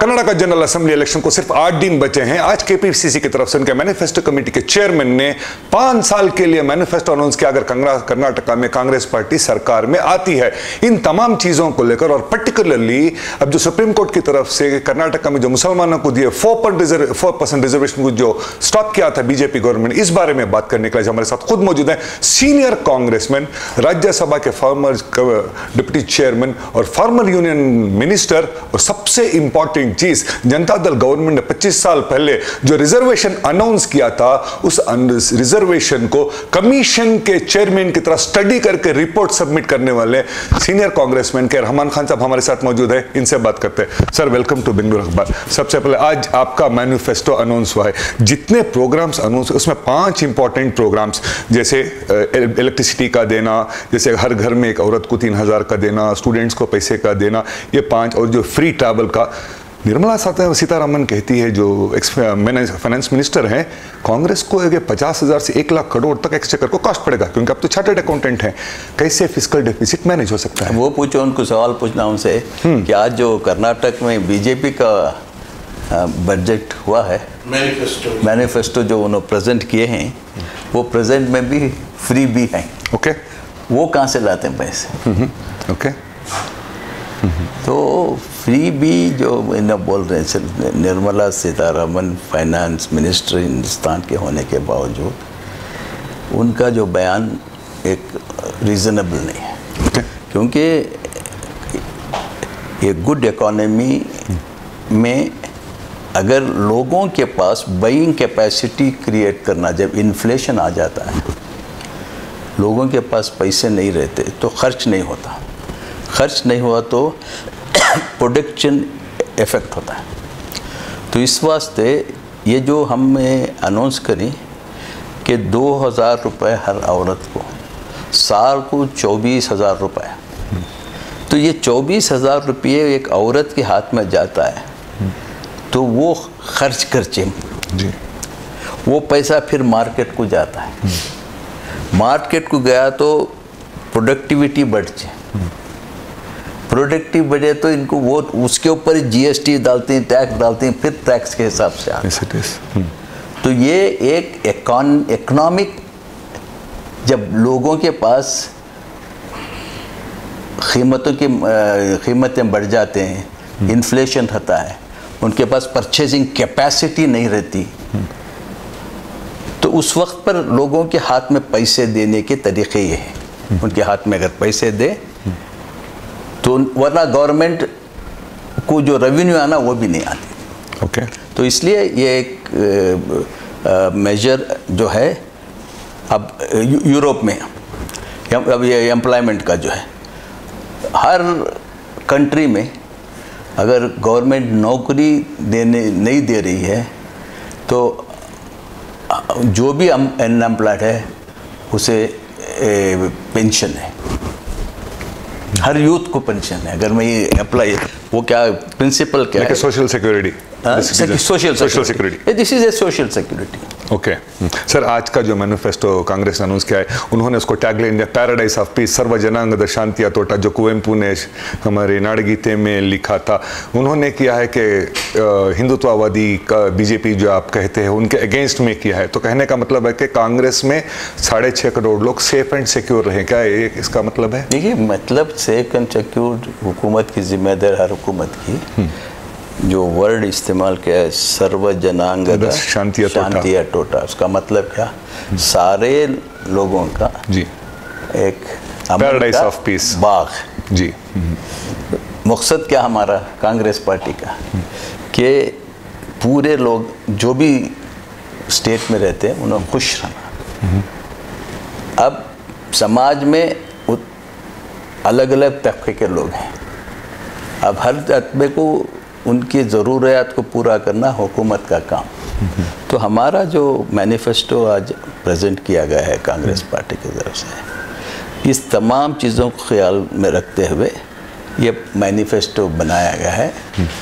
Karnataka general assembly election को सिर्फ 8 दिन बचे हैं। आज केपीसीसी की तरफ से उनके मैनिफेस्टो कमेटी के चेयरमैन ने 5 साल के लिए मैनिफेस्टो अनाउंस किया अगर कर्नाटक में कांग्रेस पार्टी सरकार में आती है। इन तमाम चीजों को लेकर और पर्टिकुलरली अब जो सुप्रीम कोर्ट की तरफ से कर्नाटक में जो मुसलमानों को दिए 4% रिजर्वेशन को जो स्टॉप किया था बीजेपी गवर्नमेंट, इस बारे में बात करने के लिए हमारे साथ खुद मौजूद है सीनियर कांग्रेसमैन, राज्यसभा के फॉर्मर डिप्टी चेयरमैन और फॉर्मर यूनियन मिनिस्टर, और सबसे इंपॉर्टेंट चीज जनता दल गवर्नमेंट ने 25 साल पहले जो रिजर्वेशन अनाउंस किया था उस रिजर्वेशन को कमीशन के चेयरमैन की तरह स्टडी करके रिपोर्ट सबमिट करने वाले सीनियर कांग्रेसमैन के रहमान खान साहब हमारे साथ मौजूद है। इनसे बात करते हैं। सर वेलकम टू बेंगलुरु अखबार। सबसे पहले आज आपका मैनिफेस्टो अनाउंस हुआ है, जितने प्रोग्राम्स अनाउंस उसमें 5 इंपॉर्टेंट प्रोग्राम्स जैसे इलेक्ट्रिसिटी का देना, जैसे हर घर में एक औरत को 3000 का देना, स्टूडेंट्स को पैसे का देना, ये 5, और जो फ्री ट्रैवल का। निर्मला सीतारमण कहती है जो फाइनेंस मिनिस्टर हैं, कांग्रेस को 50,000 से 1 लाख करोड़ तक एक्सचेकर को कॉस्ट पड़ेगा क्योंकि अब तो चार्टर्ड अकाउंटेंट हैं। कैसे फिस्कल डेफिसिट मैनेज हो सकता है? वो पूछो, उनको सवाल पूछना उनसे कि आज जो कर्नाटक में बीजेपी का बजट हुआ है, मैनिफेस्टो जो उन्होंने प्रेजेंट किए हैं, वो प्रेजेंट में भी फ्री भी हैं। ओके, वो कहाँ से लाते हैं पैसे? ओके, तो फ्री भी जो इन्हें बोल रहे हैं, निर्मला सीतारमण फाइनेंस मिनिस्टर हिंदुस्तान के होने के बावजूद उनका जो बयान एक रीज़नेबल नहीं है, क्योंकि ये गुड इकोनॉमी में अगर लोगों के पास बाइंग कैपेसिटी क्रिएट करना, जब इन्फ्लेशन आ जाता है, लोगों के पास पैसे नहीं रहते तो खर्च नहीं होता, खर्च नहीं हुआ तो प्रोडक्शन इफेक्ट होता है। तो इस वास्ते ये जो हमने अनाउंस करी कि 2,000 रुपये हर औरत को, साल को 24,000 रुपये, तो ये 24,000 रुपये एक औरत के हाथ में जाता है तो वो खर्च खर्चे जी, वो पैसा फिर मार्केट को जाता है, मार्केट को गया तो प्रोडक्टिविटी बढ़ जाए, प्रोडक्टिव बढ़े तो इनको वो उसके ऊपर जीएसटी डालते हैं, टैक्स डालते हैं, फिर टैक्स के हिसाब से आता है। तो ये एक इकोनॉमिक, जब लोगों के पास कीमतें बढ़ जाते हैं, इन्फ्लेशन होता है, उनके पास परचेजिंग कैपेसिटी नहीं रहती, तो उस वक्त पर लोगों के हाथ में पैसे देने के तरीके ये हैं। उनके हाथ में अगर पैसे दे तो वरना गवर्नमेंट को जो रेवेन्यू आना वो भी नहीं आती। ओके, तो इसलिए ये एक मेजर जो है अब यूरोप में, अब ये एम्प्लॉयमेंट का जो है, हर कंट्री में अगर गवर्नमेंट नौकरी नहीं दे रही है तो जो भी अनएम्प्लॉयड है उसे पेंशन है, हर यूथ को पेंशन है। अगर मैं ये अप्लाई, वो क्या प्रिंसिपल क्या है? Social security, social security, this is a social security. Okay sir, आज का जो मैनिफेस्टो कांग्रेस ने अनाउंस किया है, उन्होंने उसको टैगलाइन दिया पैराडाइज ऑफ पीस, सर्व जनांग शांति तोटा, जो कुवेंपू ने हमारे नाड़गीते में लिखा था। उन्होंने किया है कि हिंदुत्ववादी का बीजेपी जो आप कहते हैं उनके अगेंस्ट में किया है, तो कहने का मतलब है कि कांग्रेस में 6.5 करोड़ लोग सेफ एंड सिक्योर रहे, क्या ये इसका मतलब है? देखिए, मतलब सेफ एंड सिक्योर हुकूमत की जिम्मेदारी, हर हुकूमत की। जो वर्ड इस्तेमाल किया है, सर्व जनांग शांति टोटा, उसका मतलब क्या? सारे लोगों का जी एक पैराडाइज ऑफ पीस बाग जी। मकसद क्या हमारा कांग्रेस पार्टी का कि पूरे लोग जो भी स्टेट में रहते हैं उन्हें खुश रहना। अब समाज में अलग अलग तबके के लोग हैं, अब हर तबके को उनकी ज़रूरियात को पूरा करना हुकूमत का काम। तो हमारा जो मैनिफेस्टो आज प्रेजेंट किया गया है कांग्रेस पार्टी की तरफ से, इस तमाम चीज़ों को ख्याल में रखते हुए ये मैनिफेस्टो बनाया गया है।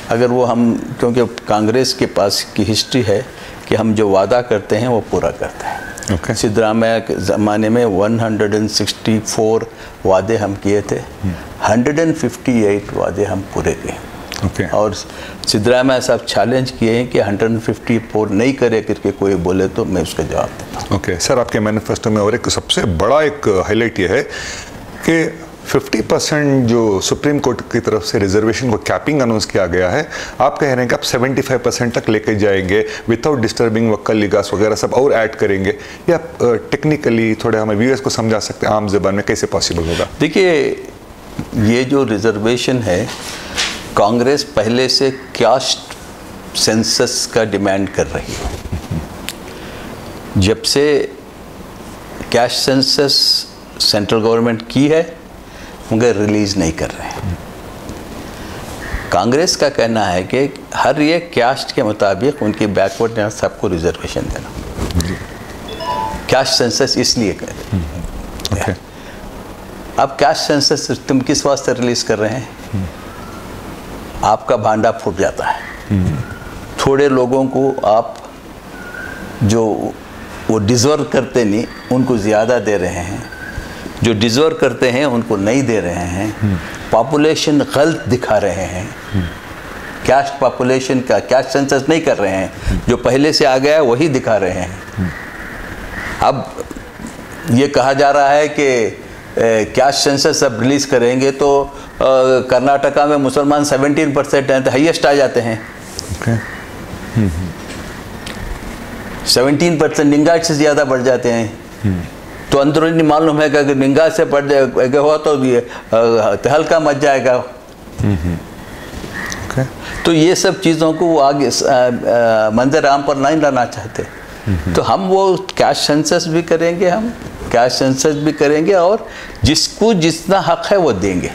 अगर वो हम, क्योंकि कांग्रेस के पास की हिस्ट्री है कि हम जो वादा करते हैं वो पूरा करते हैं। सिद्धरामैया के ज़माने में 164 वादे हम किए थे, 158 वादे हम पूरे किए। है। और सिद्धरामैया साहब चैलेंज किए हैं कि 154 नहीं करे करके कोई बोले तो मैं उसका जवाब देता हूँ। ओके सर, आपके मैनिफेस्टो में और एक सबसे बड़ा एक हाईलाइट ये है कि 50% जो सुप्रीम कोर्ट की तरफ से रिजर्वेशन को कैपिंग अनाउंस किया गया है, आप कह रहे हैं कि आप 75% तक लेके जाएंगे विदाउट डिस्टर्बिंग वक्कल लिगास वगैरह सब और ऐड करेंगे। या टेक्निकली थोड़े हमें व्यूअर्स को समझा सकते हैं आम ज़बान में कैसे पॉसिबल होगा? देखिए, ये जो रिजर्वेशन है, कांग्रेस पहले से कास्ट सेंसस का डिमांड कर रही है। जब से कास्ट सेंसस सेंट्रल गवर्नमेंट की है, मगर रिलीज नहीं कर रहे हैं। कांग्रेस का कहना है कि हर एक कास्ट के मुताबिक उनकी बैकवर्ड सबको रिजर्वेशन देना। कास्ट सेंसस इसलिए कर रहे हैं। अब कास्ट सेंसस तुम किस वास्ते रिलीज कर रहे हैं? आपका भांडा फूट जाता है। थोड़े लोगों को आप जो वो डिजर्व करते नहीं, उनको ज़्यादा दे रहे हैं। जो डिजर्व करते हैं उनको नहीं दे रहे हैं। पॉपुलेशन गलत दिखा रहे हैं। कास्ट पॉपुलेशन का कास्ट सेंसस नहीं कर रहे हैं, जो पहले से आ गया है वही दिखा रहे हैं। अब ये कहा जा रहा है कि कास्ट सेंसस अब रिलीज करेंगे तो कर्नाटका में मुसलमान 17% हैं, तो हाईएस्ट आ जाते हैं। 17% लिंगायत से ज़्यादा बढ़ जाते हैं। तो अंदरूनी मालूम है कि अगर लिंगायत से बढ़ जाएगा हुआ तो तहलका मच जाएगा। तो ये सब चीज़ों को वो आगे मंजर आम पर नहीं लाना चाहते। तो हम वो कास्ट सेंसस भी करेंगे, हम कास्ट सेंसस भी करेंगे और जिसको जितना हक है वो देंगे।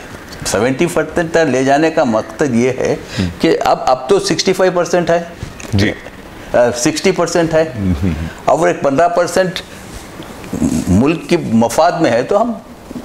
70% तक ले जाने का मकसद ये है कि अब तो 65% है जी, 60% है और एक 15% मुल्क की मफाद में है, तो हम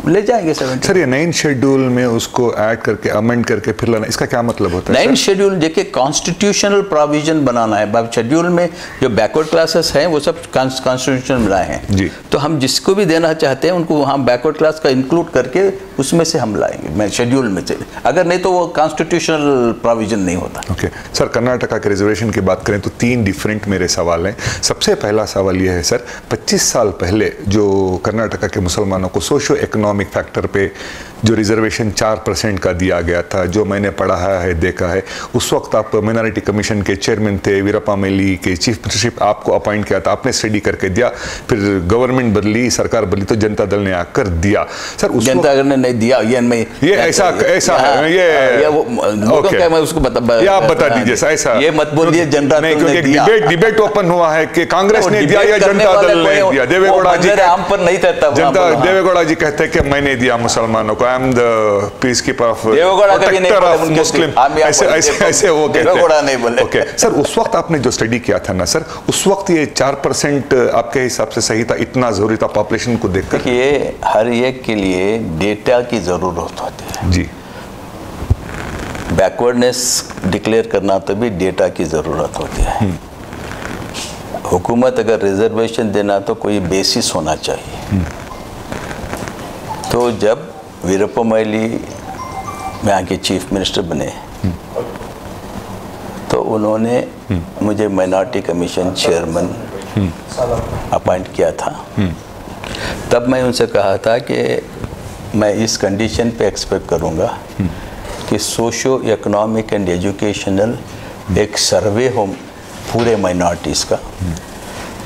ले जाएंगे 70। सर, ये 9 शेड्यूल में उसको ऐड करके अमेंड करके फिर लाना, इसका क्या मतलब होता है? 9 शेड्यूल देखिए कॉन्स्टिट्यूशनल प्रोविजन बनाना है। शेड्यूल में जो बैकवर्ड क्लासेस हैं वो सब कॉन्स्टिट्यूशन में लाए हैं जी। तो हम जिसको भी देना चाहते हैं उनको वहाँ बैकवर्ड क्लास का इंक्लूड करके उसमें से हम लाएंगे, मैं शेड्यूल में से। अगर नहीं तो वो कॉन्स्टिट्यूशनल प्रोविजन नहीं होता। ओके सर, कर्नाटका के रिजर्वेशन की बात करें तो 3 डिफरेंट मेरे सवाल हैं। सबसे पहला सवाल ये है सर, 25 साल पहले जो कर्नाटका के मुसलमानों को सोशो इकोनॉमिक फैक्टर पे जो रिजर्वेशन 4% का दिया गया था, जो मैंने पढ़ा है देखा है, उस वक्त आप माइनॉरिटी कमीशन के चेयरमैन थे, वीरप्पा मोइली के चीफ मिनिस्टरशिप आपको अपॉइंट किया था, आपने स्टडी करके दिया, फिर गवर्नमेंट बदली, सरकार बदली तो जनता दल ने आकर दिया। सर उस जनता दल ने नहीं दिया, ये ऐसा है, ये ओके, मैं उसको आप बता दीजिए ऐसा, ये मत बोलिए जनता नहीं, क्योंकि डिबेट ओपन हुआ है कि कांग्रेस ने दिया या जनता दल ने दिया। देवेगौड़ा जी आम पर नहीं था, जनता देवेगौड़ा जी कहते हैं कि मैंने दिया मुसलमानों को, I am the peacekeeper of protector of Muslim, ऐसे वो देवेगौड़ा नहीं बोले। ओके सर, उस वक्त आपने जो स्टडी किया था ना सर, उस वक्त ये 4% आपके हिसाब से सही था? इतना जरूरी था पॉपुलेशन को देखकर? देखिए, हर एक के लिए डेटा की जरूरत होती है जी। बैकवर्डनेस डिक्लेयर करना तो भी डेटा की ज़रूरत होती है। हुकूमत अगर रिजर्वेशन देना तो कोई बेसिस होना चाहिए। तो जब वीरप्पा मोइली यहाँ के चीफ मिनिस्टर बने तो उन्होंने मुझे माइनॉरिटी कमीशन चेयरमैन अपॉइंट किया था। तब मैं उनसे कहा था कि मैं इस कंडीशन पे एक्सपेक्ट करूँगा कि सोशो इकोनॉमिक एंड एजुकेशनल एक सर्वे हो पूरे माइनॉरिटीज़ का,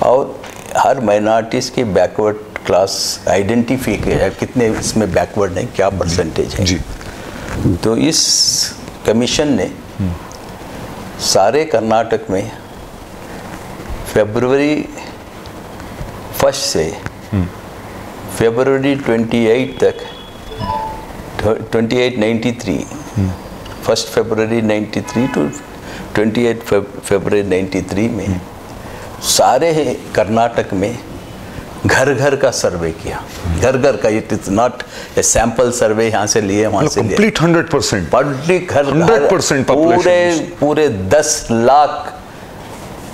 और हर माइनॉरिटीज़ की बैकवर्ड क्लास आइडेंटिफाई किया, कितने इसमें बैकवर्ड हैं, क्या परसेंटेज है जी। तो इस कमीशन ने सारे कर्नाटक में फरवरी 1 से फरवरी 28 तक 2893 1 फरवरी 93 टू 28 फरवरी 93 में सारे कर्नाटक में घर घर का सर्वे किया। घर घर का, it is not a sample survey, यहाँ से लिए वहाँ से लिए, कंप्लीट 100% पूरे 10 लाख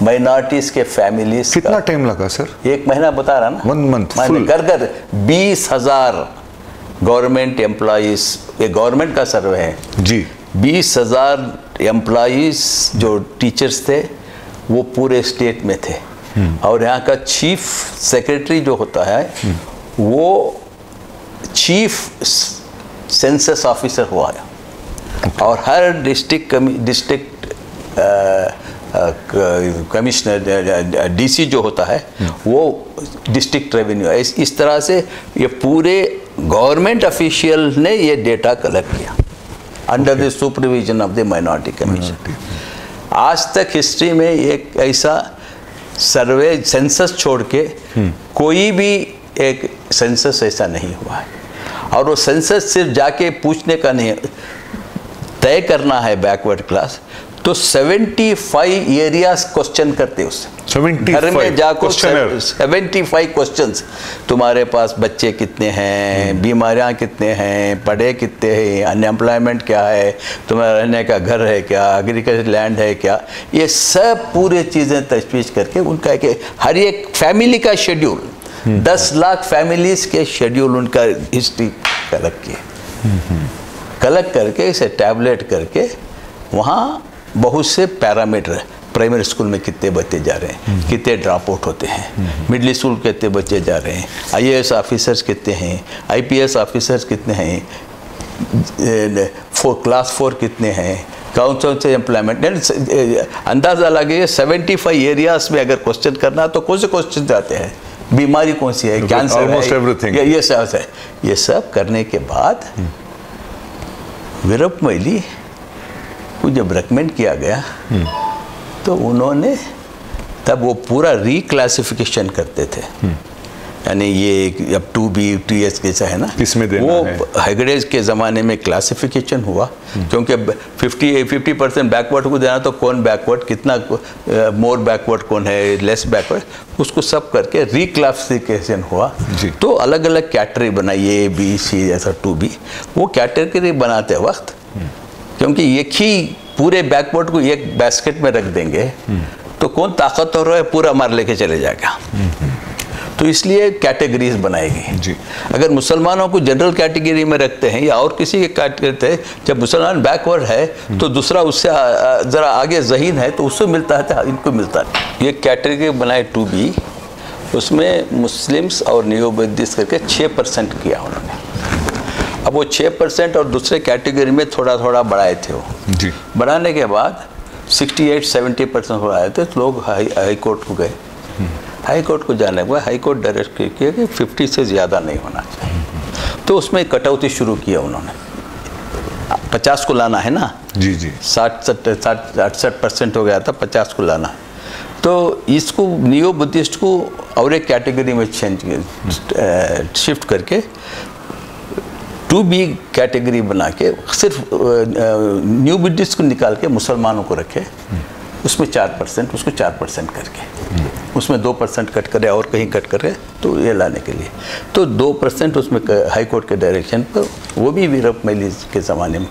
माइनॉरिटीज के फैमिलीज। कितना टाइम लगा सर? 1 महीना बता रहा ना, 1 month फुल। घर घर 20,000 गवर्नमेंट एम्प्लॉइज, ये गवर्नमेंट का सर्वे है जी। 20,000 एम्प्लॉइज जो टीचर्स थे वो पूरे स्टेट में थे, और यहाँ का चीफ सेक्रेटरी जो होता है वो चीफ सेंसस ऑफिसर हुआ है, और हर डिस्ट्रिक्ट कमिश्नर डीसी जो होता है वो डिस्ट्रिक्ट रेवेन्यू है। इस तरह से ये पूरे गवर्नमेंट ऑफिशियल ने ये डेटा कलेक्ट किया under the supervision of the minority commission. आज तक हिस्ट्री में एक ऐसा सर्वे सेंसस छोड़ के कोई भी एक सेंसस ऐसा नहीं हुआ है, और वो सेंसस सिर्फ जाके पूछने का नहीं, तय करना है बैकवर्ड क्लास, तो 75 एरियाज क्वेश्चन करते उससे। घर में जाकर 75 क्वेश्चंस, तुम्हारे पास बच्चे कितने हैं, बीमारियां कितने हैं, पढ़े कितने हैं, अनएम्प्लॉयमेंट क्या है, तुम्हारा रहने का घर है क्या, एग्रीकल्चर लैंड है क्या, ये सब पूरे चीज़ें तजवीज़ करके उनका एक हर एक फैमिली का शेड्यूल, 10 लाख फैमिलीज के शेड्यूल उनका हिस्ट्री कलेक्ट किए, कलेक्ट करके इसे टैबलेट करके वहाँ बहुत से पैरामीटर, प्राइमरी स्कूल में कितने बच्चे जा रहे हैं, कितने ड्रॉप आउट होते हैं, मिडिल स्कूल कितने बच्चे जा रहे हैं, IAS ऑफिसर्स कितने हैं, IPS ऑफिसर्स कितने हैं, क्लास 4 कितने हैं, कौन कौन से एम्प्लॉयमेंट, अंदाज़ा लगे 75 एरियाज में अगर क्वेश्चन करना तो कौन से क्वेश्चन जाते हैं, बीमारी कौन सी है, कैंसर है, ये सब है। ये सब करने के बाद वीरप्प मोइली को जब रिकमेंड किया गया तो उन्होंने तब वो पूरा रिक्लासिफिकेशन करते थे, यानी ये अब 2B 2S कैसा है ना, इसमें देना वो है। हेगड़े के ज़माने में क्लासिफिकेशन हुआ, क्योंकि 50% बैकवर्ड को देना, तो कौन बैकवर्ड, कितना मोर बैकवर्ड कौन है, लेस बैकवर्ड, उसको सब करके रिक्लासिफिकेशन हुआ। तो अलग अलग कैटेगरी बनाई, A B C ऐसा 2B। वो कैटेगरी बनाते वक्त क्योंकि एक ही पूरे बैकवर्ड को एक बास्केट में रख देंगे तो कौन ताकतवर है पूरा मार लेके चले जाएगा, तो इसलिए कैटेगरीज बनाई गई। अगर मुसलमानों को जनरल कैटेगरी में रखते हैं या और किसी के कैटेगरी है, जब मुसलमान बैकवर्ड है तो दूसरा उससे ज़रा आगे ज़हीन है तो उससे मिलता है, तो इनको मिलता है। ये कैटेगरी बनाए 2B, उसमें मुस्लिम्स और नियो बुद्धिस्ट करके 6% किया उन्होंने। अब वो 6% और दूसरे कैटेगरी में थोड़ा थोड़ा बढ़ाए थे वो जी। बढ़ाने के बाद 68-70% हो आए थे, तो लोग हाई कोर्ट को गए। हाई कोर्ट को जाने के बाद हाई कोर्ट डायरेक्ट किया कि 50 से ज़्यादा नहीं होना चाहिए, तो उसमें कटौती शुरू किया उन्होंने। 50 को लाना है ना जी जी, 60-68% हो गया था, 50 को लाना, तो इसको नियो बुद्धिस्ट को और एक कैटेगरी में शिफ्ट करके 2B कैटेगरी बना के सिर्फ न्यू बुद्धिस्ट को निकाल के मुसलमानों को रखे, उसमें 4%, उसको 4% करके, उसमें 2% कट करे और कहीं कट करे, तो ये लाने के लिए तो 2% उसमें हाई कोर्ट के डायरेक्शन पर, वो भी वीरप्प मोइली के ज़माने में।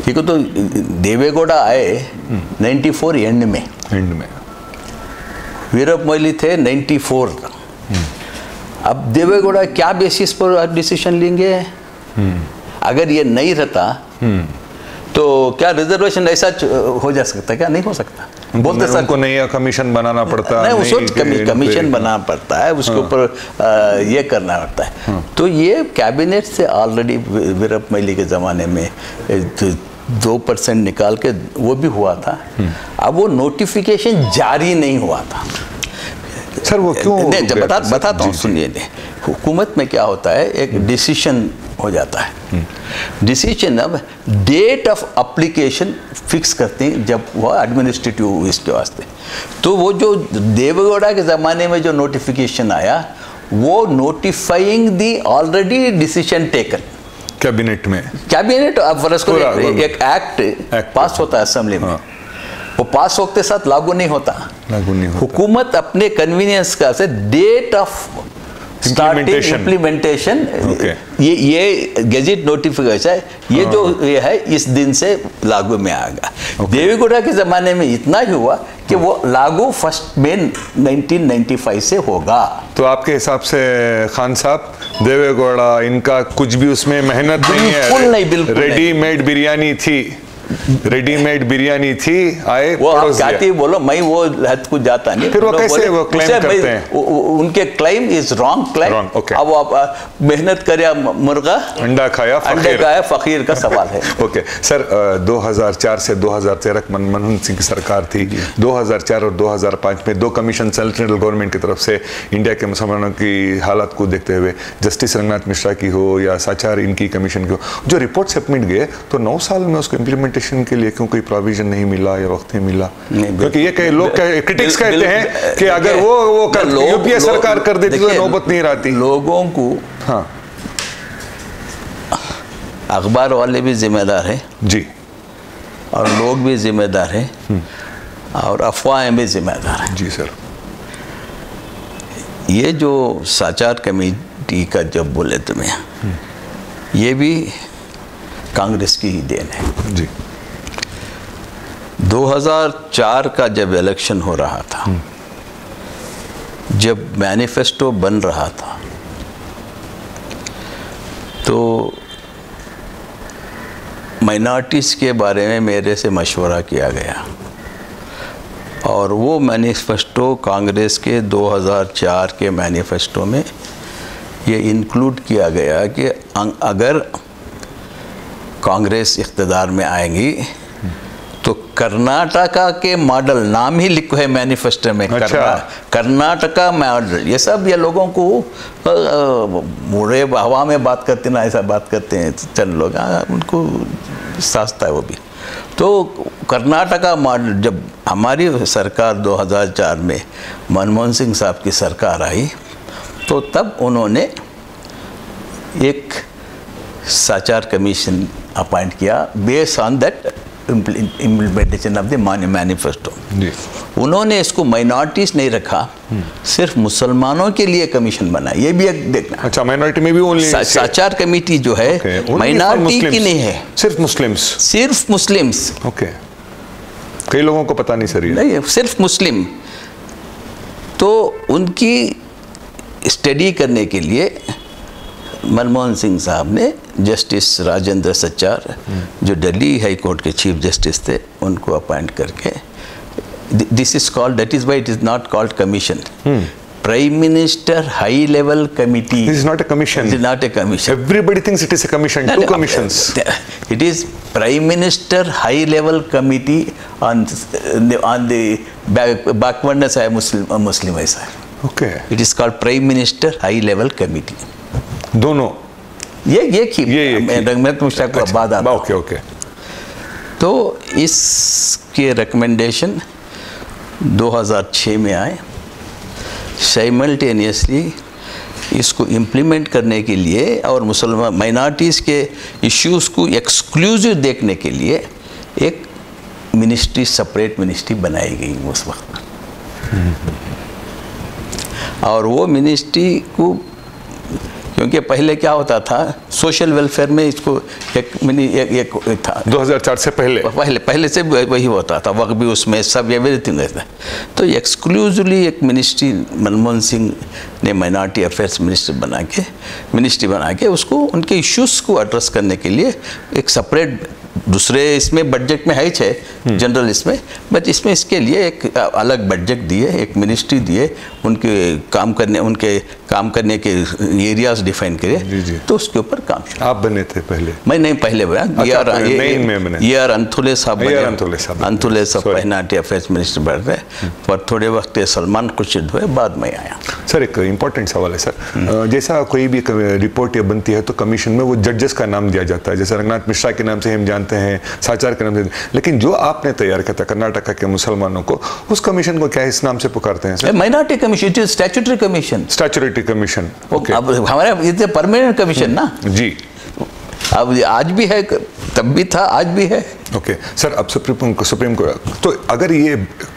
ठीक है, तो देवेगौड़ा आए 94 एंड में वीरप्प मोइली थे 94 तक। अब देवेगौड़ा क्या बेसिस पर डिसीजन लेंगे? अगर ये नहीं रहता तो क्या रिजर्वेशन ऐसा हो जा सकता है? क्या नहीं हो सकता? बोलते सर उनको नया कमीशन बनाना पड़ता है, नहीं उसको कमीशन बनाना पड़ता है, उसके ऊपर ये करना पड़ता है। तो ये कैबिनेट से ऑलरेडी वीरप्प मोइली के ज़माने में 2% निकाल के वो भी हुआ था। अब वो नोटिफिकेशन जारी नहीं हुआ था सर, वो क्यों? नहीं, जब बताता हूँ, सुनिए। हुकूमत में क्या होता है, एक डिसीजन हो जाता है, डिसीजन अब डेट ऑफ एप्लीकेशन फिक्स करते हैं जब वो एडमिनिस्ट्रेटिव इसके वास्ते। तो वो जो देवेगौड़ा के ज़माने में जो नोटिफिकेशन आया, वो नोटिफाइंग दी ऑलरेडी डिसीजन टेकन कैबिनेट में। कैबिनेट अब एक एक्ट पास होता है असेंबली में, वो पास होते साथ लागू नहीं होता। हुकूमत अपने कन्वीनियंस का से डेट ऑफ इम्प्लीमेंटेशन Okay. ये गेजेट नोटिफिकेशन ये जो ये है इस दिन से लागू में आएगा। देवेगौड़ा के ज़माने में इतना ही हुआ कि वो लागू 1 मई 1995 से होगा। तो आपके हिसाब से खान साहब देवेगौड़ा इनका कुछ भी उसमें मेहनत नहीं है? बिल्कुल नहीं, बिल्कुल रेडीमेड बिरयानी थी, रेडीमेड बिरयानी थी, आए वो आप कहते बोलो, मैं वो हद को जाता नहीं। फिर वो कैसे वो क्लेम करते हैं? उनके claim is wrong claim. okay. अब आप मेहनत करे मुर्गा अंडा खाया फकीर का सवाल है। ओके सर, 2004 से 2013 मनमोहन सिंह की सरकार थी। 2004 और 2005 में 2 कमीशन सेंट्रल गवर्नमेंट की तरफ से इंडिया के मुसलमानों की हालत को देखते हुए, जस्टिस रंगनाथ मिश्रा की हो या साचार इनकी कमीशन की हो, जो रिपोर्ट सबमिट गए तो 9 साल में उसको इम्प्लीमेंटेशन के लिए क्यों कोई प्रोविजन नहीं मिला या वक्त नहीं मिला? क्योंकि ये कई लोग क्रिटिक्स कहते हैं कि अगर वो यूपीए सरकार कर देती तो नौबत नहीं रहती। लोगों को, हाँ, अखबार वाले भी जिम्मेदार है जी, और लोग भी जिम्मेदार हैं, और अफवाहें भी जिम्मेदार हैं। जी सर। ये जो साचार कमेटी का जब बोले तुम्हें, ये भी कांग्रेस की ही देन है जी। 2004 का जब इलेक्शन हो रहा था, जब मैनिफेस्टो बन रहा था, तो माइनॉरिटीज़ के बारे में मेरे से मशवरा किया गया, और वो मैनिफेस्टो कांग्रेस के 2004 के मैनिफेस्टो में ये इंक्लूड किया गया कि अगर कांग्रेस इख्तिदार में आएंगी तो कर्नाटका के मॉडल, नाम ही लिखो है मैनिफेस्टो में। अच्छा। कर्नाटका मॉडल, ये सब ये लोगों को मुड़े हवा में बात करते ना, ऐसा बात करते हैं चंद लोग, उनको सास्ता है वो भी। तो कर्नाटका मॉडल, जब हमारी सरकार 2004 में मनमोहन सिंह साहब की सरकार आई, तो तब उन्होंने एक साचार कमीशन अपॉइंट किया based on that implementation of the manifesto. उन्होंने इसको माइनॉरिटीज नहीं रखा, सिर्फ मुसलमानों के लिए कमीशन बना। ये भी एक देखना। अच्छा, माइनॉरिटी में भी ओनली साचार कमेटी जो है माइनॉरिटी की नहीं है, सिर्फ मुस्लिम्स। सिर्फ मुस्लिम्स। ओके, कई लोगों को पता नहीं सर ये। नहीं, सिर्फ मुस्लिम। तो उनकी स्टडी करने के लिए मनमोहन सिंह साहब ने जस्टिस राजेंद्र सचार, जो दिल्ली हाई कोर्ट के चीफ जस्टिस थे, उनको अपॉइंट करके, this is called, that is why it is not called commission, prime minister high level committee. This is not a commission. It is not a commission. Everybody thinks it is a commission. Two commissions. It is Prime Minister High Level Committee on the backwardness of Muslim ऐसा है। Okay. It is called Prime Minister High Level Committee. दोनों ये रंगनाथ मिश्रा को बाद आता। Okay okay. तो इसके recommendation 2006 में आए। साइमल्टेनियसली इसको इम्प्लीमेंट करने के लिए और मुसलमान माइनॉरिटीज़ के इश्यूज़ को एक्सक्लूसिव देखने के लिए एक मिनिस्ट्री, सेपरेट मिनिस्ट्री बनाई गई उस वक्त। और वो मिनिस्ट्री को, क्योंकि पहले क्या होता था, सोशल वेलफेयर में इसको एक था 2004 से पहले से वही होता था, वक्त भी उसमें सब एवरीथिंग रहता। तो एक्सक्लूसिवली एक मिनिस्ट्री मनमोहन सिंह ने माइनॉरिटी अफेयर्स मिनिस्ट्री बना के उसको उनके इश्यूज़ को एड्रेस करने के लिए एक सेपरेट, दूसरे इसमें बजट में है जनरल इसमें, बट इसमें इसके लिए एक अलग बजट दिए, एक मिनिस्ट्री दिए, उनके काम करने के एरियाज डिफाइन करे। तो उसके ऊपर काम शुरू। आप बने थे पहले? मैं नहीं, पहले बना। ये अंथुले साहब माइनॉरिटी अफेयर्स मिनिस्टर बन रहे, पर थोड़े वक्त सलमान खुर्शीद हुए, बाद में आया। सर, एक इम्पोर्टेंट सवाल है सर। जैसा कोई भी रिपोर्ट या बनती है तो कमीशन में वो जजेस का नाम दिया जाता है, जैसे रंगनाथ मिश्रा के नाम से हम जानते हैं, साचार के नाम से, लेकिन जो आपने तैयार किया था कर्नाटका के मुसलमानों को, उस कमीशन को क्या इस नाम से पुकारते हैं sir? Minority commission, it is statutory commission. Statutory commission, okay. अब हमारे ये परमानेंट कमीशन ना जी। अब आज भी है, तब भी था, आज भी है। ओके सर, अब सुप्रीम को तो अगर ये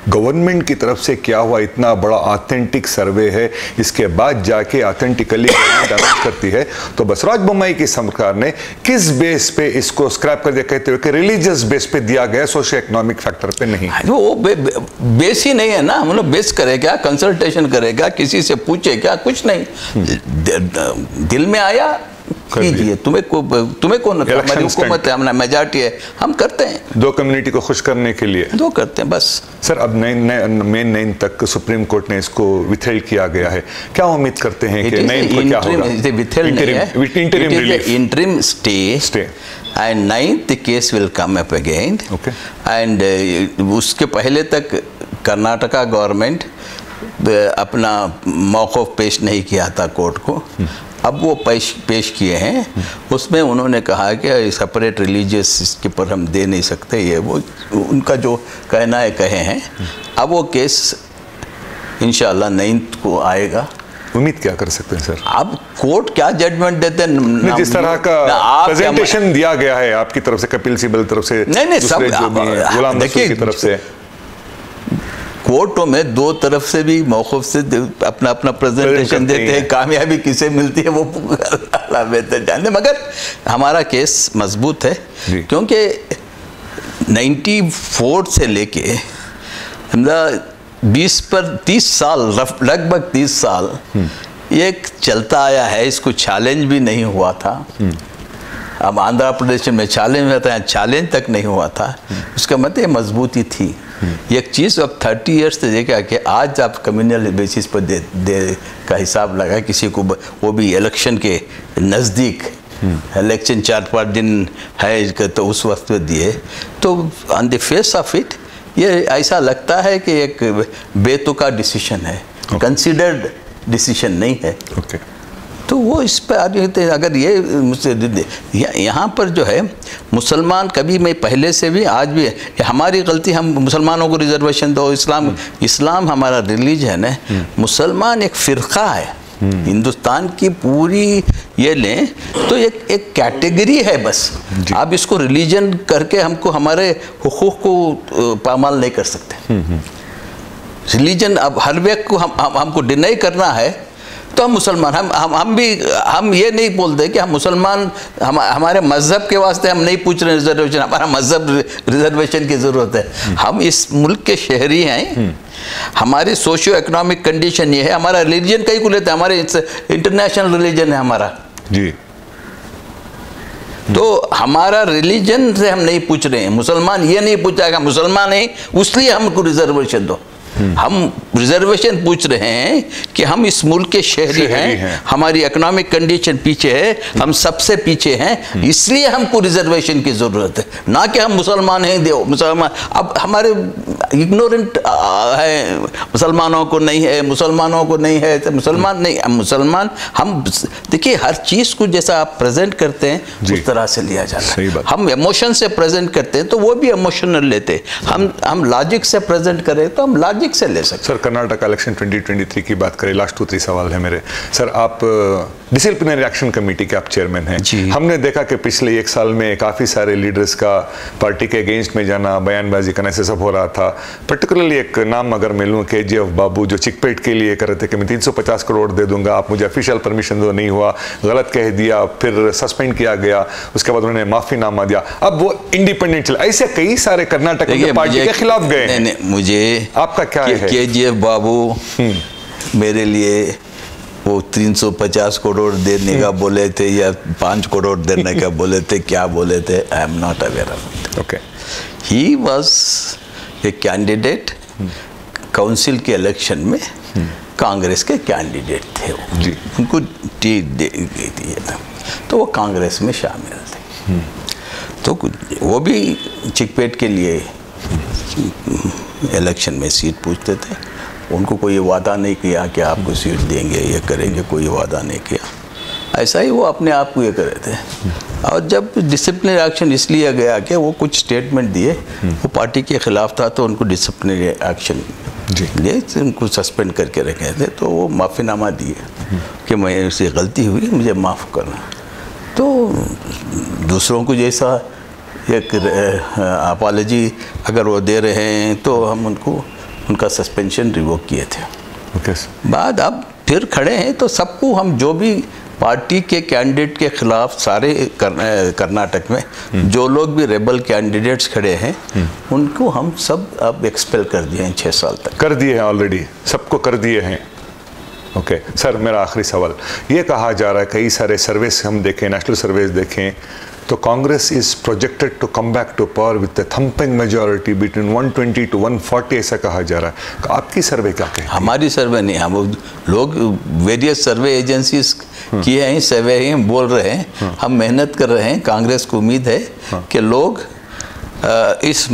गवर्नमेंट की तरफ से क्या हुआ, इतना बड़ा ऑथेंटिक सर्वे है, इसके बाद जाके ऑथेंटिकली अनाउंस करती है, तो बसवराज बोम्मई की सरकार ने किस बेस पे इसको स्क्रैप कर दिया, कहते हुए कि रिलीजियस बेस पे दिया गया, सोशियो इकोनॉमिक फैक्टर पे नहीं? वो बेस ही नहीं है ना, मतलब बेस करेगा, कंसल्टेशन करेगा, किसी से पूछे क्या, कुछ नहीं, दिल में आया कीजिए, तुम्हें कौन, हमारी हुकूमत है, हमारा मेजॉरिटी है, हम करते हैं, दो कम्युनिटी को खुश करने के लिए दो करते हैं बस। सर अब मेन 9 तक सुप्रीम कोर्ट ने इसको विथहेल्ड किया गया है, क्या उम्मीद करते हैं कि 9 को क्या होगा? Interim stay and 9th the case will come up again. Okay. And उसके पहले तक कर्नाटका गवर्नमेंट अपना मौक़िफ़ पेश नहीं किया था कोर्ट को, अब वो पेश किए हैं। उसमें उन्होंने कहा कि सेपरेट रिलीजियस इसके पर हम दे नहीं सकते, ये वो उनका जो कहना है कहे हैं। अब वो केस इंशाअल्लाह 9th को आएगा। उम्मीद क्या कर सकते हैं सर? अब कोर्ट क्या जजमेंट देते हैं, जिस तरह का प्रेजेंटेशन दिया गया है आपकी तरफ से, कपिल सिब्बल तरफ से, नहीं सब गुलाम रसूल की तरफ से, कोर्टों में दो तरफ से भी मौक़िफ़ से अपना अपना प्रेजेंटेशन देते हैं, कामयाबी किसे मिलती है वो अल्लाह बेहतर जानते, मगर हमारा केस मजबूत है क्योंकि 94 से लेके 20 पर 30 साल, लगभग 30 साल ये चलता आया है, इसको चैलेंज भी नहीं हुआ था। अब आंध्र प्रदेश में चैलेंज होता है, चैलेंज तक नहीं हुआ था, उसका मतलब मजबूती थी। एक चीज़ अब 30 ईयर्स से देखा कि आज आप कम्युनल बेसिस पर दे का हिसाब लगा किसी को, वो भी इलेक्शन के नज़दीक, इलेक्शन 4-5 दिन है तो उस वक्त में दिए, तो on the face of it ये ऐसा लगता है कि एक बेतुका डिसीजन है, कंसिडर्ड डिसीजन नहीं है। तो वो इस पर अगर ये मुझसे यहाँ पर जो है मुसलमान कभी मैं पहले से भी आज भी है हमारी गलती, हम मुसलमानों को रिजर्वेशन दो, इस्लाम हमारा रिलीजन है, मुसलमान एक फ़िरक़ा है, हिंदुस्तान की पूरी ये लें तो एक कैटेगरी है बस। आप इसको रिलीजन करके हमको हमारे हुकूक को पामाल नहीं कर सकते। रिलीजन अब हर व्यक्ति को हमको डिनाई करना है तो हम मुसलमान, हम ये नहीं बोलते कि हम मुसलमान, हमारे मज़हब के वास्ते हम नहीं पूछ रहे रिजर्वेशन, हमारा मज़हब रिजर्वेशन की ज़रूरत है। हम इस मुल्क के शहरी हैं, हमारी सोशियो इकोनॉमिक कंडीशन ये है, हमारा रिलीजन कहीं को लेते हैं, हमारे इंटरनेशनल रिलीजन है हमारा जी। तो हमारा रिलीजन से हम नहीं पूछ रहे हैं, मुसलमान ये नहीं पूछाएगा मुसलमान है इसलिए हमको रिजर्वेशन दो, हम रिजर्वेशन पूछ रहे हैं कि हम इस मुल्क के शहरी हैं, हमारी इकोनॉमिक कंडीशन पीछे है, हम सबसे पीछे हैं, इसलिए हमको रिजर्वेशन की ज़रूरत है, ना कि हम मुसलमान हैं दो मुसलमान। अब हमारे इग्नोरेंट है, मुसलमानों को नहीं है, मुसलमानों को नहीं है, तो मुसलमान नहीं, मुसलमान हम देखिए हर चीज़ को जैसा आप प्रेजेंट करते हैं उस तरह से लिया जाता है। हम इमोशन से प्रेजेंट करते हैं तो वो भी इमोशनल लेते हैं, हम लॉजिक से प्रेजेंट करें तो हम लॉजिक से ले सकते। सर कर्नाटक इलेक्शन 2023 की बात करें, लास्ट 2-3 सवाल है मेरे। सर आप डिसिप्लिनरी एक्शन कमेटी के आप चेयरमैन हैं, हमने देखा कि पिछले 1 साल में काफ़ी सारे लीडर्स का पार्टी के अगेंस्ट में जाना, बयानबाजी करना, से सब हो रहा था। पर्टिकुलरली एक नाम अगर मैं लूँ, KGF बाबू, जो चिकपेट के लिए कर रहे थे कि मैं 350 करोड़ दे दूंगा, आप मुझे ऑफिशियल परमिशन दो, नहीं हुआ, गलत कह दिया, फिर सस्पेंड किया गया, उसके बाद उन्होंने माफीनामा दिया, अब वो इंडिपेंडेंट चला। ऐसे कई सारे कर्नाटक की पार्टी के खिलाफ गए। मुझे आपका क्या है? KGF बाबू मेरे लिए वो 350 करोड़ देने का बोले थे या 5 करोड़ देने का बोले थे, क्या बोले थे, I am not aware of it. Okay, he was a candidate, council के इलेक्शन में कांग्रेस के कैंडिडेट थे वो जी, उनको दिया था तो वो कांग्रेस में शामिल थे, तो वो भी चिकपेट के लिए इलेक्शन में सीट पूछते थे, उनको कोई वादा नहीं किया कि आपको सीट देंगे, ये करेंगे, कोई वादा नहीं किया, ऐसा ही वो अपने आप को ये कर रहे थे। और जब डिसिप्लिनरी एक्शन इसलिए गया कि वो कुछ स्टेटमेंट दिए, वो पार्टी के खिलाफ था तो उनको डिसिप्लिनरी एक्शन लिए, उनको सस्पेंड करके रखे थे, तो वो माफ़ीनामा दिए कि मैं उससे गलती हुई, मुझे माफ़ करना। तो दूसरों को जैसा एक अपॉलॉजी अगर वो दे रहे हैं तो हम उनका सस्पेंशन रिवोक किए थे। ओके बाद अब फिर खड़े हैं तो सबको हम जो भी पार्टी के कैंडिडेट के खिलाफ सारे कर्नाटक में जो लोग भी रेबल कैंडिडेट्स खड़े हैं उनको हम सब अब एक्सपेल कर दिए हैं 6 साल तक। कर दिए हैं ऑलरेडी, सबको कर दिए हैं। ओके सर, मेरा आखिरी सवाल, ये कहा जा रहा है कई सारे सर्वेस हम देखें, नेशनल सर्वेस देखें तो Congress is projected to come back to power with the thumping majority between 120 to 140 ऐसा कहा जा रहा है। आपकी सर्वे क्या कहती है? हमारी सर्वे नहीं, हम लोग वेरियस सर्वे एजेंसीज किए हैं, सर्वे ही बोल रहे हैं, हम मेहनत कर रहे हैं। कांग्रेस को उम्मीद है कि लोग इस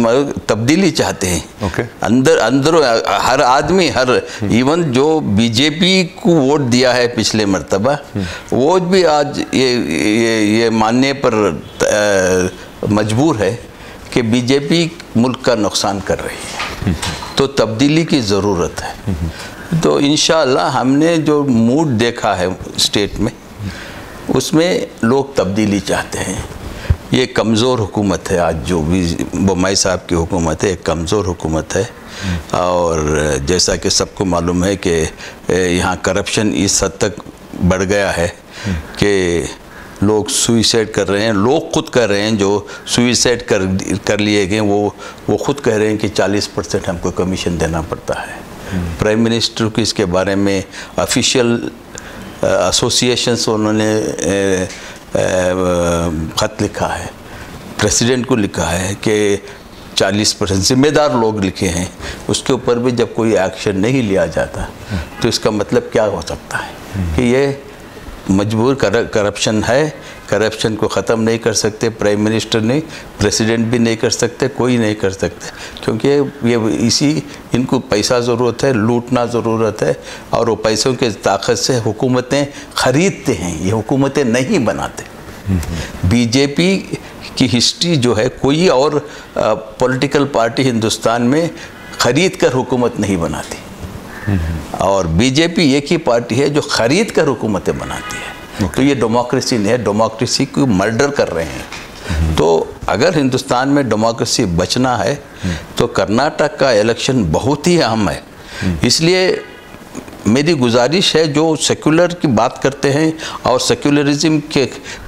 तब्दीली चाहते हैं। अंदर हर आदमी, हर इवन जो बीजेपी को वोट दिया है पिछले मर्तबा, वो भी आज ये मानने पर मजबूर है कि बीजेपी मुल्क का नुकसान कर रही है, तो तब्दीली की ज़रूरत है। तो इंशाअल्लाह हमने जो मूड देखा है स्टेट में, उसमें लोग तब्दीली चाहते हैं। ये कमज़ोर हुकूमत है आज, जो भी बोम्मई साहब की हुकूमत है, एक कमज़ोर हुकूमत है। और जैसा कि सबको मालूम है कि यहाँ करप्शन इस हद तक बढ़ गया है कि लोग सुइसाइड कर रहे हैं। लोग खुद कह रहे हैं जो सुइसाइड कर लिए गए, वो खुद कह रहे हैं कि 40% हमको कमीशन देना पड़ता है। प्राइम मिनिस्टर को इसके बारे में ऑफिशियल एसोसिएशंस उन्होंने ख़त लिखा है, प्रेसिडेंट को लिखा है कि 40% जिम्मेदार लोग लिखे हैं, उसके ऊपर भी जब कोई एक्शन नहीं लिया जाता तो इसका मतलब क्या हो सकता है कि ये मजबूर करप्शन है। करप्शन को ख़त्म नहीं कर सकते प्राइम मिनिस्टर नहीं, प्रेसिडेंट भी नहीं कर सकते, कोई नहीं कर सकते, क्योंकि ये इनको पैसा ज़रूरत है, लूटना ज़रूरत है, और वो पैसों के ताकत से हुकूमतें ख़रीदते हैं, ये हुकूमतें नहीं बनाते। बीजेपी की हिस्ट्री जो है, कोई और पॉलिटिकल पार्टी हिंदुस्तान में ख़रीद कर हुकूमत नहीं बनाती, और बीजेपी एक ही पार्टी है जो ख़रीद कर हुकूमतें बनाती है। तो ये डेमोक्रेसी नहीं है, डेमोक्रेसी को मर्डर कर रहे हैं। तो अगर हिंदुस्तान में डेमोक्रेसी बचना है तो कर्नाटक का इलेक्शन बहुत ही अहम है। इसलिए मेरी गुजारिश है, जो सेक्युलर की बात करते हैं और सेक्युलरिज्म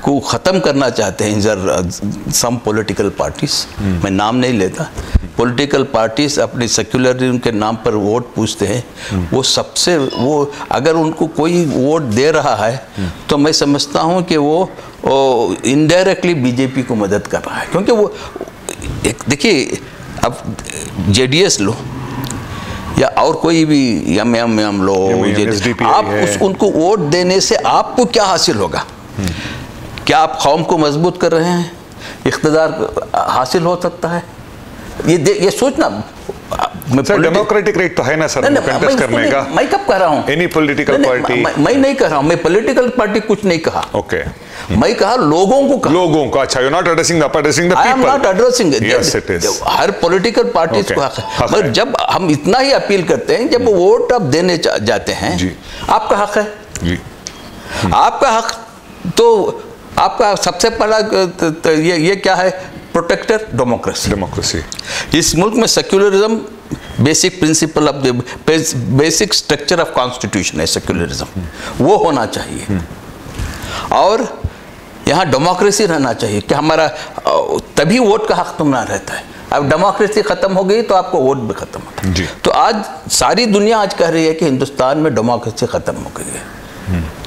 को ख़त्म करना चाहते हैं सम पॉलिटिकल पार्टीज, मैं नाम नहीं लेता, पॉलिटिकल पार्टीज अपनी सेक्युलरिज्म के नाम पर वोट पूछते हैं। वो अगर उनको कोई वोट दे रहा है तो मैं समझता हूँ कि वो इनडायरेक्टली बीजेपी को मदद कर रहा है, क्योंकि वो देखिए, अब जेडीएस लो या और कोई भी एम लो, आप उनको वोट देने से आपको क्या हासिल होगा? क्या आप कौम को मजबूत कर रहे हैं? इख्तिदार हासिल हो सकता है? ये सोचना। सर, डेमोक्रेटिक राइट तो है ना सर कंटेस्ट करने का? मैं कब कह रहा हूँ? Any political party? मैं नहीं कह रहा हूँ, मैं पॉलिटिकल पार्टी कुछ नहीं कहा। ओके, मैं कहा लोगों को कहा। लोगों को, अच्छा, you're not addressing the people. I am not addressing it. Yes, it is. Her political party को हक है, मगर जब हम इतना ही अपील करते हैं, जब वोट आप देने जाते हैं, आपका हक है जी, आपका हक। तो आपका सबसे पहला ये क्या है? Protector democracy. इस मुल्क में secularism basic principle of the basic structure of constitution है सेक्युलरिज्म, वो होना चाहिए। और यहाँ डेमोक्रेसी रहना चाहिए कि हमारा, तभी वोट का हक तुम्हारा रहता है। अब डेमोक्रेसी ख़त्म हो गई तो आपको वोट भी ख़त्म होता है। तो आज सारी दुनिया आज कह रही है कि हिंदुस्तान में डेमोक्रेसी ख़त्म हो गई है।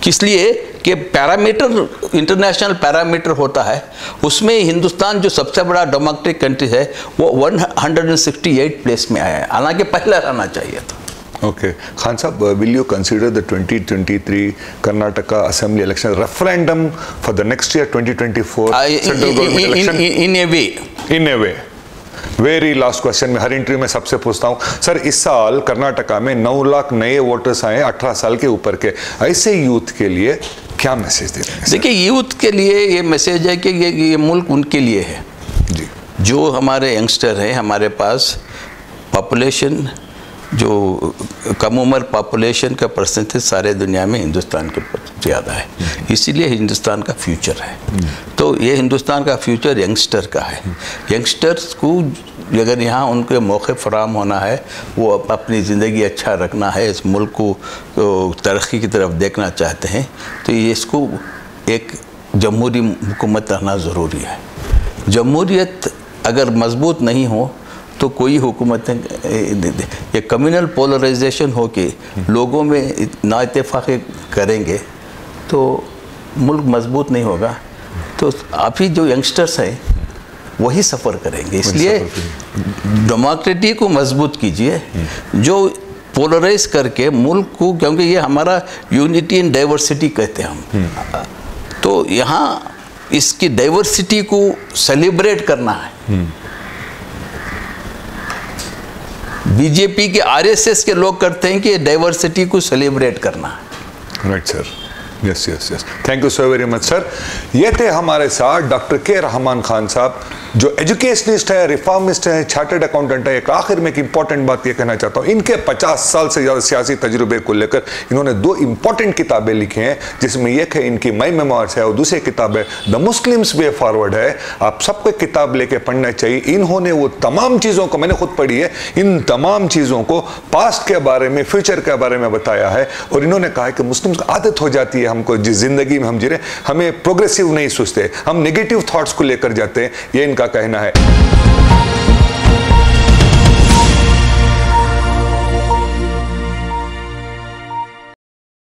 किस लिए? कि पैरामीटर, इंटरनेशनल पैरामीटर होता है, उसमें हिंदुस्तान जो सबसे बड़ा डेमोक्रेटिक कंट्री है वो 168 प्लेस में आया है, हालांकि पहला रहना चाहिए था। ओके, खान साहब, will you consider the 2023 Karnataka assembly election referendum for the next year 2024 central government election? In A way. Very last question में हर इंटरव्यू में सबसे पूछता हूं, सर इस साल कर्नाटका में 9 लाख नए वोटर्स आए 18 साल के ऊपर के, ऐसे यूथ के लिए क्या मैसेज दे देंगे? देखिए, यूथ के लिए ये मैसेज है कि ये मुल्क उनके लिए है जी। जो हमारे यंगस्टर हैं, हमारे पास पॉपुलेशन जो कम उम्र पॉपुलेशन का परसेंटेज सारे दुनिया में हिंदुस्तान के ज़्यादा है, इसीलिए हिंदुस्तान का फ्यूचर है। तो ये हिंदुस्तान का फ्यूचर यंगस्टर का है। यंगस्टर्स को अगर यहाँ उनके मौके फराम होना है, वो अपनी ज़िंदगी अच्छा रखना है, इस मुल्क को तरक्की की तरफ देखना चाहते हैं, तो ये इसको एक जमहूरी हुकूमत रहना ज़रूरी है। जमहूरियत अगर मजबूत नहीं हो तो कोई हुकूमतें, ये कम्युनल पोलराइजेशन हो के लोगों में नाइत्तेफाक़ी करेंगे तो मुल्क मजबूत नहीं होगा। तो आप ही जो यंगस्टर्स हैं वही सफ़र करेंगे। इसलिए डेमोक्रेसी को मजबूत कीजिए, जो पोलराइज करके मुल्क को, क्योंकि ये हमारा यूनिटी इन डाइवर्सिटी कहते हैं हम, तो यहाँ इसकी डाइवर्सिटी को सेलिब्रेट करना है। बीजेपी के आरएसएस के लोग करते हैं कि डाइवर्सिटी को सेलिब्रेट करना है। Right sir, yes yes yes, thank you so very much sir. ये थे हमारे साथ डॉक्टर के रहमान खान साहब, जो एजुकेशनिस्ट है, रिफॉर्मिस्ट है, चार्टर्ड अकाउंटेंट है। एक आखिर में एक इंपॉर्टेंट बात ये कहना चाहता हूँ, इनके 50 साल से ज़्यादा सियासी तजुर्बे को लेकर इन्होंने 2 इंपॉर्टेंट किताबें लिखी हैं, जिसमें एक है इनकी माई मेमोइर्स है और दूसरी किताब है द मुस्लिम्स वे फॉरवर्ड है। आप सबको एक किताब लेके पढ़ना चाहिए। इन्होंने वो तमाम चीज़ों को, मैंने खुद पढ़ी है, इन तमाम चीज़ों को पास्ट के बारे में, फ्यूचर के बारे में बताया है। और इन्होंने कहा है कि मुस्लिम्स को आदत हो जाती है, हमको जिस जिंदगी में हम जी रहे, हमें प्रोग्रेसिव नहीं सोचते, हम नेगेटिव थॉट्स को लेकर जाते हैं, ये इनका कहना है।